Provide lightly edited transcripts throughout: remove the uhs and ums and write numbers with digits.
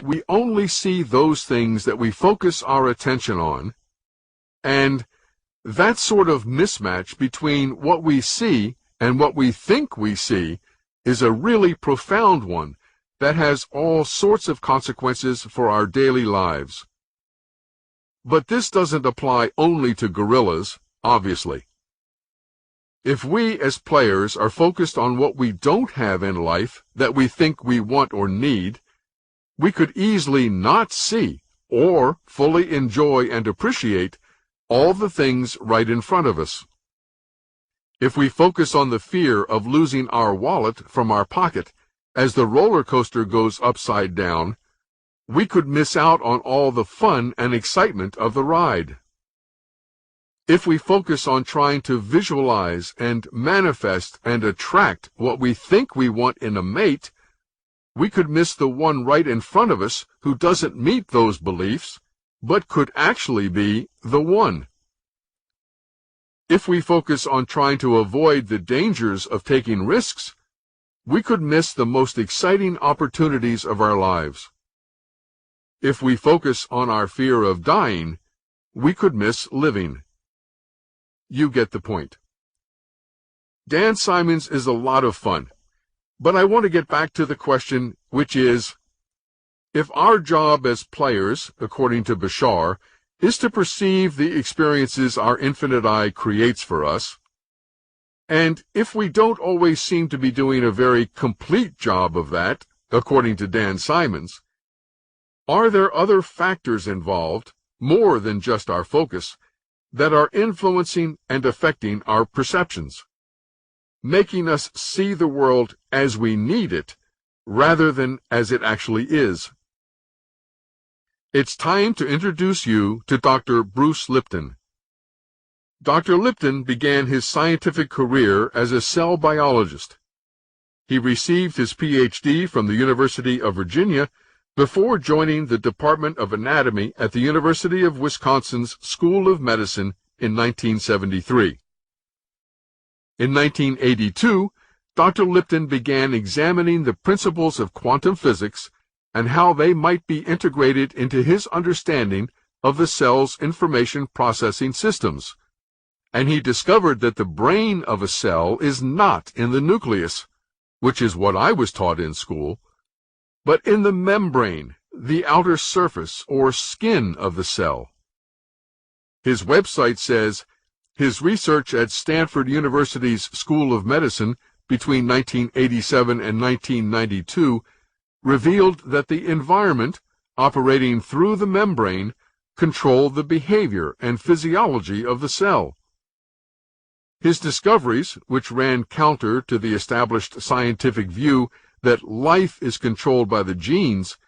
We only see those things that we focus our attention on, and that sort of mismatch between what we see and what we think we see is a really profound one that has all sorts of consequences for our daily lives. But this doesn't apply only to gorillas, obviously. If we as players are focused on what we don't have in life that we think we want or need, we could easily not see or fully enjoy and appreciate all the things right in front of us. If we focus on the fear of losing our wallet from our pocket as the roller coaster goes upside down, we could miss out on all the fun and excitement of the ride. If we focus on trying to visualize and manifest and attract what we think we want in a mate, we could miss the one right in front of us who doesn't meet those beliefs, but could actually be the one. If we focus on trying to avoid the dangers of taking risks, we could miss the most exciting opportunities of our lives. If we focus on our fear of dying, we could miss living. You get the point. Dan Simon's is a lot of fun, but I want to get back to the question, which is, if our job as players, according to Bashar, is to perceive the experiences our infinite eye creates for us, and if we don't always seem to be doing a very complete job of that, according to Dan Simon's, are there other factors involved, more than just our focus, that are influencing and affecting our perceptions, making us see the world as we need it, rather than as it actually is? It's time to introduce you to Dr. Bruce Lipton. Dr. Lipton began his scientific career as a cell biologist. He received his Ph.D. from the University of Virginia before joining the Department of Anatomy at the University of Wisconsin's School of Medicine in 1973. In 1982, Dr. Lipton began examining the principles of quantum physics and how they might be integrated into his understanding of the cell's information processing systems. And he discovered that the brain of a cell is not in the nucleus, which is what I was taught in school, but in the membrane, the outer surface or skin of the cell. His website says, his research at Stanford University's School of Medicine between 1987 and 1992 revealed that the environment, operating through the membrane, controlled the behavior and physiology of the cell. His discoveries, which ran counter to the established scientific view that life is controlled by the genes,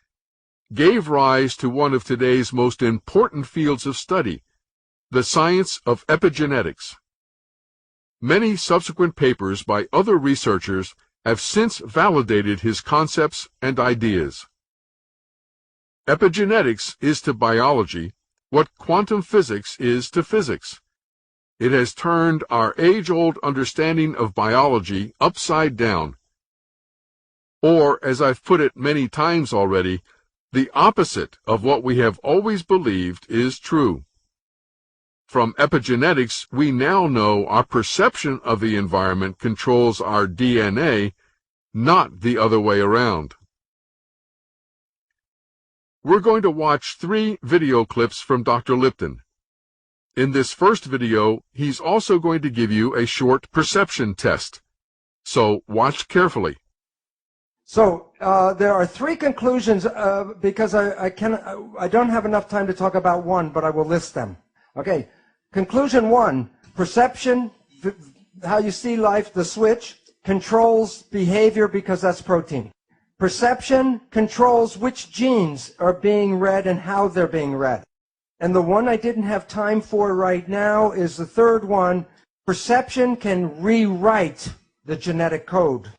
gave rise to one of today's most important fields of study, the science of epigenetics. Many subsequent papers by other researchers have since validated his concepts and ideas. Epigenetics is to biology what quantum physics is to physics. It has turned our age-old understanding of biology upside down. Or, as I've put it many times already, the opposite of what we have always believed is true. From epigenetics, we now know our perception of the environment controls our DNA, not the other way around. We're going to watch 3 video clips from Dr. Lipton. In this first video, he's also going to give you a short perception test. So watch carefully. So there are 3 conclusions because I don't have enough time to talk about one, but I will list them. Okay. Conclusion 1, perception, how you see life, the switch, controls behavior because that's protein. Perception controls which genes are being read and how they're being read. And the one I didn't have time for right now is the third one. Perception can rewrite the genetic code.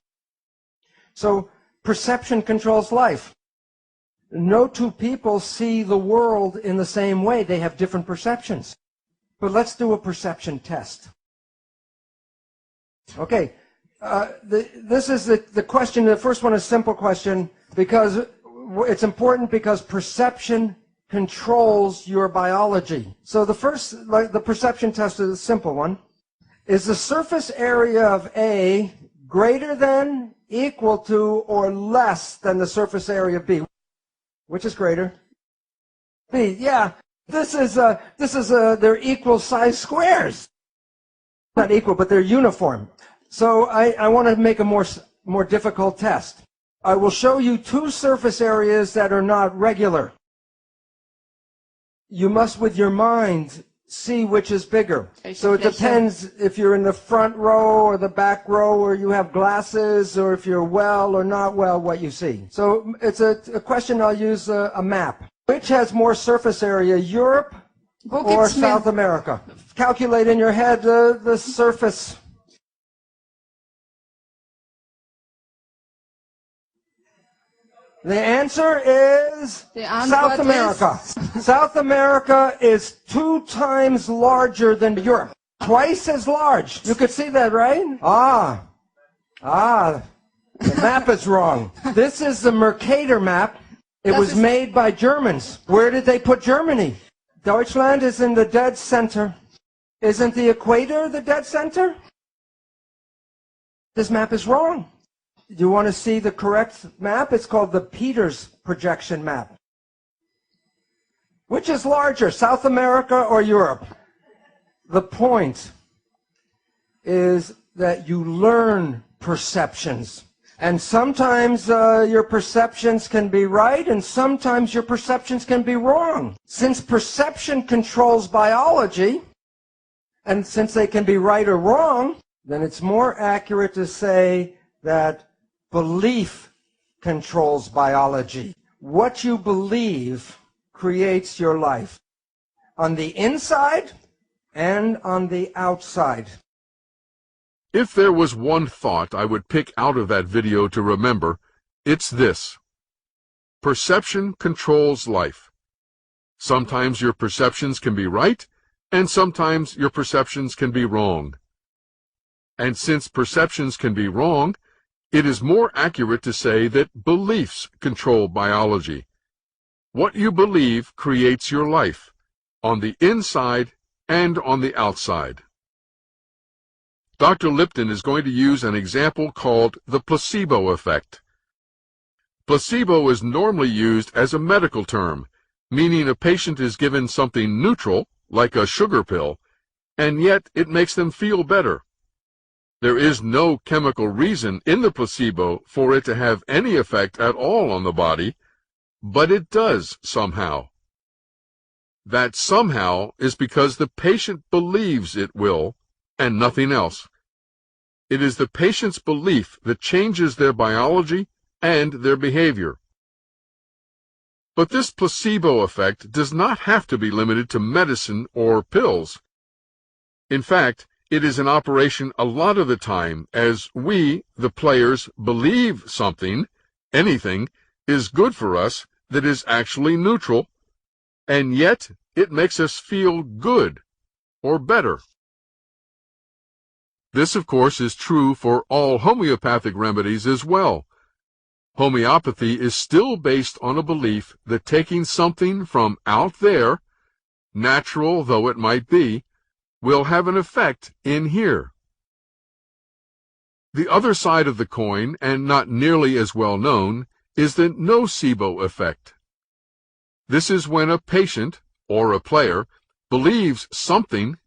So perception controls life. No 2 people see the world in the same way. They have different perceptions. But let's do a perception test. Okay, this is the question. The first one is a simple question because it's important because perception controls your biology. So the first, like the perception test is a simple one. Is the surface area of A greater than, equal to, or less than the surface area of B? Which is greater? B. Yeah. They're equal size squares. Not equal, but they're uniform. So I want to make a more difficult test. I will show you two surface areas that are not regular. You must, with your mind, see which is bigger. So it depends if you're in the front row or the back row, or you have glasses, or if you're well or not well, what you see. So it's a question. I'll use a map. Which has more surface area, Europe or South America? Calculate in your head the surface. The answer is South America. South America is 2 times larger than Europe. Twice as large. You could see that, right? The map is wrong. This is the Mercator map. It was made by Germans. Where did they put Germany? Deutschland is in the dead center. Isn't the equator the dead center? This map is wrong. You want to see the correct map? It's called the Peters projection map. Which is larger, South America or Europe? The point is that you learn perceptions. And sometimes your perceptions can be right, and sometimes your perceptions can be wrong. Since perception controls biology, and since they can be right or wrong, then it's more accurate to say that belief controls biology. What you believe creates your life, on the inside and on the outside. If there was one thought I would pick out of that video to remember, it's this. Perception controls life. Sometimes your perceptions can be right, and sometimes your perceptions can be wrong. And since perceptions can be wrong, it is more accurate to say that beliefs control biology. What you believe creates your life, on the inside and on the outside. Dr. Lipton is going to use an example called the placebo effect. Placebo is normally used as a medical term, meaning a patient is given something neutral, like a sugar pill, and yet it makes them feel better. There is no chemical reason in the placebo for it to have any effect at all on the body, but it does somehow. That somehow is because the patient believes it will, and nothing else. It is the patient's belief that changes their biology and their behavior. But this placebo effect does not have to be limited to medicine or pills. In fact, it is in operation a lot of the time as we, the players, believe something, anything, is good for us that is actually neutral, and yet it makes us feel good or better. This, of course, is true for all homeopathic remedies as well. Homeopathy is still based on a belief that taking something from out there, natural though it might be, will have an effect in here. The other side of the coin, and not nearly as well known, is the nocebo effect. This is when a patient, or a player, believes something,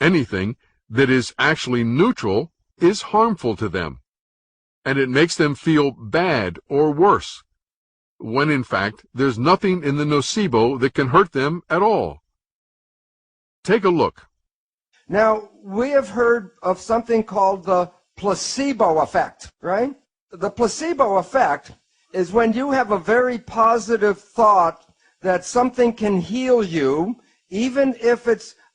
anything, that is actually neutral is harmful to them, and it makes them feel bad or worse, when in fact there's nothing in the nocebo that can hurt them at all. Take a look. Now, we have heard of something called the placebo effect, right? The placebo effect is when you have a very positive thought that something can heal you, even if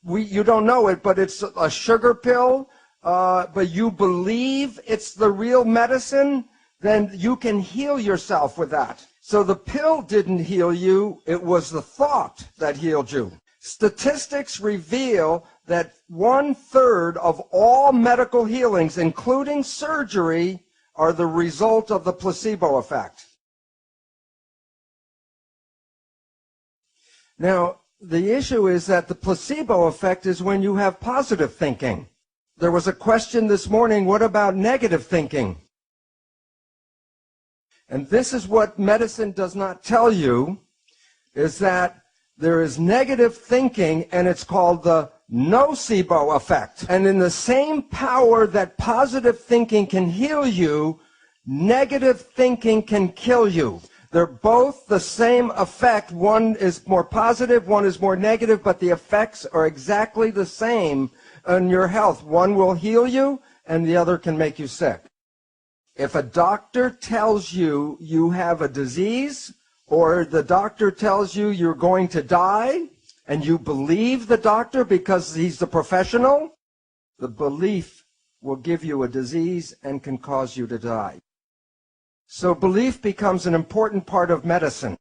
you don't know it, but it's a sugar pill, but you believe it's the real medicine, then you can heal yourself with that. So the pill didn't heal you, it was the thought that healed you. Statistics reveal that 1/3 of all medical healings, including surgery, are the result of the placebo effect. Now, the issue is that the placebo effect is when you have positive thinking. There was a question this morning, what about negative thinking? And this is what medicine does not tell you, is that there is negative thinking, and it's called the nocebo effect. And in the same power that positive thinking can heal you, negative thinking can kill you. They're both the same effect. One is more positive, one is more negative, but the effects are exactly the same on your health. One will heal you, and the other can make you sick. If a doctor tells you you have a disease, or the doctor tells you you're going to die, and you believe the doctor because he's the professional, the belief will give you a disease and can cause you to die. So belief becomes an important part of medicine.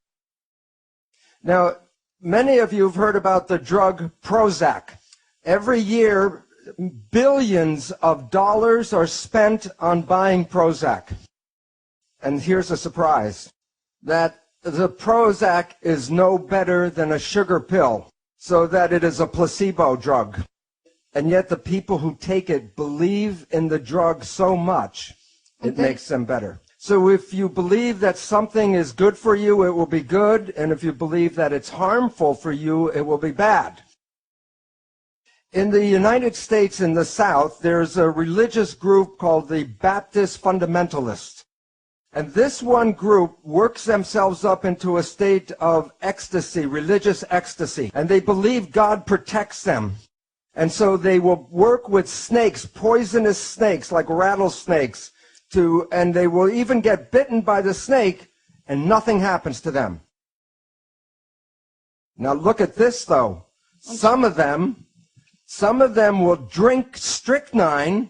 Now, many of you have heard about the drug Prozac. Every year, billions of dollars are spent on buying Prozac. And here's a surprise, that the Prozac is no better than a sugar pill, so that it is a placebo drug. And yet the people who take it believe in the drug so much, it makes them better. So if you believe that something is good for you, it will be good. And if you believe that it's harmful for you, it will be bad. In the United States, in the South, there's a religious group called the Baptist Fundamentalists. And this one group works themselves up into a state of ecstasy, religious ecstasy. And they believe God protects them. And so they will work with snakes, poisonous snakes like rattlesnakes, and they will even get bitten by the snake, and nothing happens to them. Now look at this, though. Some of them will drink strychnine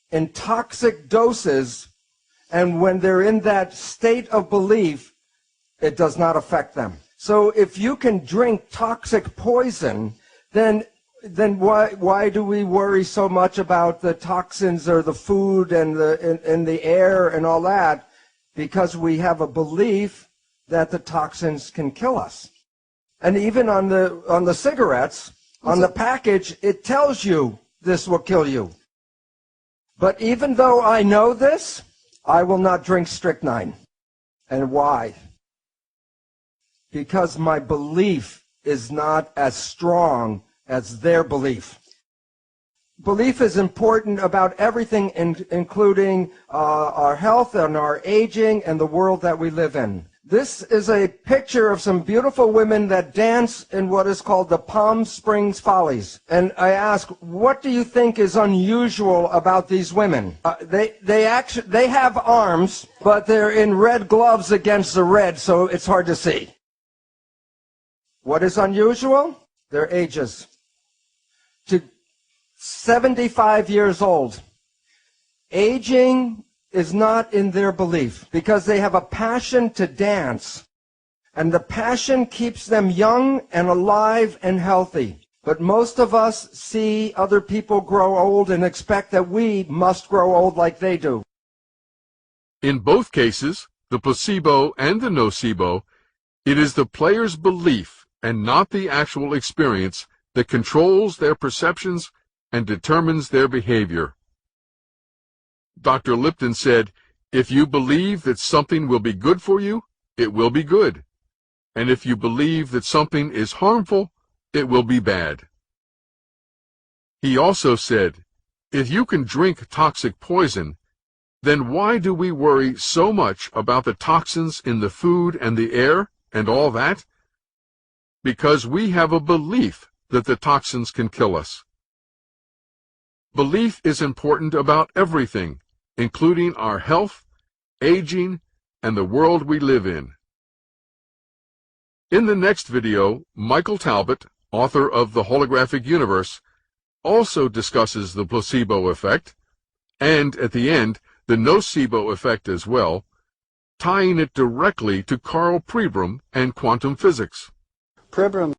in toxic doses, and when they're in that state of belief, it does not affect them. So if you can drink toxic poison, then why do we worry so much about the toxins or the food and the air and all that? Because we have a belief that the toxins can kill us. And even on the cigarettes, on the package, it tells you this will kill you. But even though I know this, I will not drink strychnine. And why? Because my belief is not as strong as their belief. Belief is important about everything, including our health and our aging and the world that we live in. This is a picture of some beautiful women that dance in what is called the Palm Springs Follies. And I ask, what do you think is unusual about these women? They have arms, but they're in red gloves against the red, so it's hard to see. What is unusual? Their ages. To 75 years old. Aging is not in their belief because they have a passion to dance. And the passion keeps them young and alive and healthy. But most of us see other people grow old and expect that we must grow old like they do. In both cases, the placebo and the nocebo, it is the player's belief and not the actual experience that controls their perceptions and determines their behavior. Dr. Lipton said, if you believe that something will be good for you, it will be good. And if you believe that something is harmful, it will be bad. He also said, if you can drink toxic poison, then why do we worry so much about the toxins in the food and the air and all that? Because we have a belief that the toxins can kill us. Belief is important about everything, including our health, aging, and the world we live in. In the next video, Michael Talbot, author of The Holographic Universe, also discusses the placebo effect, and at the end, the nocebo effect as well, tying it directly to Carl Pribram and quantum physics. Pribram